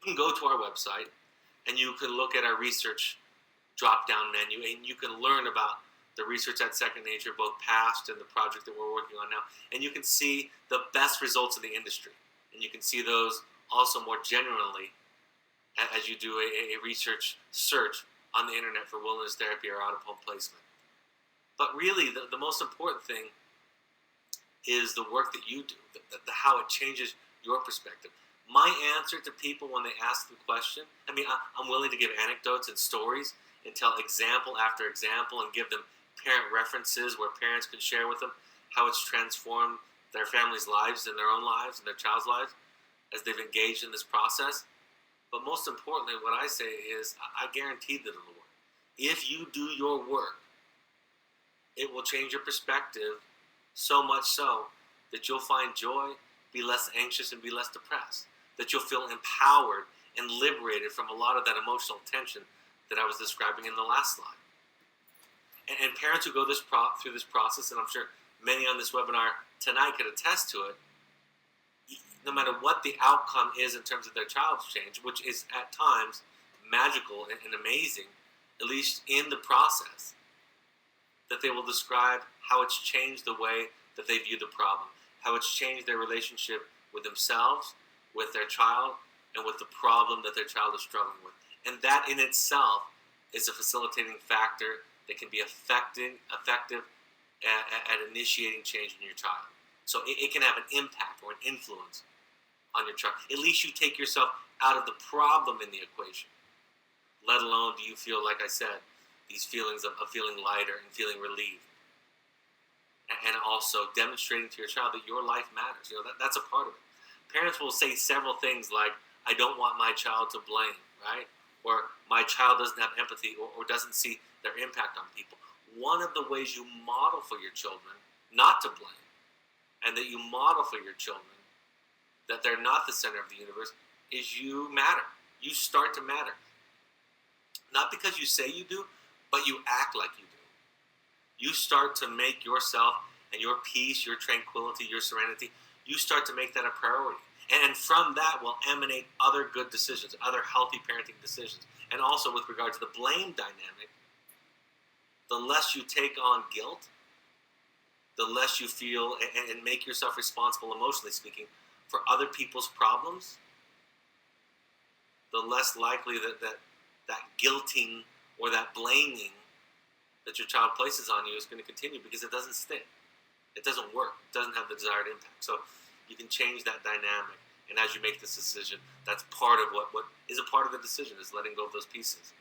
can go to our website and you can look at our research drop-down menu, and you can learn about the research at Second Nature, both past and the project that we're working on now. And you can see the best results in the industry. And you can see those also more generally as you do a research search on the internet for wilderness therapy or out-of-home placement. But really, the most important thing is the work that you do, how it changes your perspective. My answer to people when they ask the question, I mean, I'm willing to give anecdotes and stories and tell example after example and give them parent references where parents can share with them how it's transformed their family's lives and their own lives and their child's lives as they've engaged in this process. But most importantly, what I say is, I guarantee that it'll work. If you do your work, it will change your perspective so much so that you'll find joy, be less anxious, and be less depressed. That you'll feel empowered and liberated from a lot of that emotional tension that I was describing in the last slide. And parents who go through this process, and I'm sure many on this webinar tonight could attest to it, no matter what the outcome is in terms of their child's change, which is at times magical and amazing, at least in the process, that they will describe how it's changed the way that they view the problem, how it's changed their relationship with themselves, with their child, and with the problem that their child is struggling with. And that in itself is a facilitating factor that can be effective at initiating change in your child. So it can have an impact or an influence on your child. At least you take yourself out of the problem in the equation. Let alone do you feel, like I said, these feelings of feeling lighter and feeling relieved. And also demonstrating to your child that your life matters. That's a part of it. Parents will say several things like, I don't want my child to blame, right? Or my child doesn't have empathy or doesn't see their impact on people. One of the ways you model for your children not to blame, and that you model for your children that they're not the center of the universe, is you matter. You start to matter. Not because you say you do, but you act like you do. You start to make yourself and your peace, your tranquility, your serenity, you start to make that a priority. And from that will emanate other good decisions, other healthy parenting decisions. And also with regard to the blame dynamic, the less you take on guilt, the less you feel and make yourself responsible, emotionally speaking, for other people's problems, the less likely that guilting or that blaming that your child places on you is going to continue, because it doesn't stick. It doesn't work. It doesn't have the desired impact. So you can change that dynamic. And as you make this decision, that's part of what is a part of the decision, is letting go of those pieces.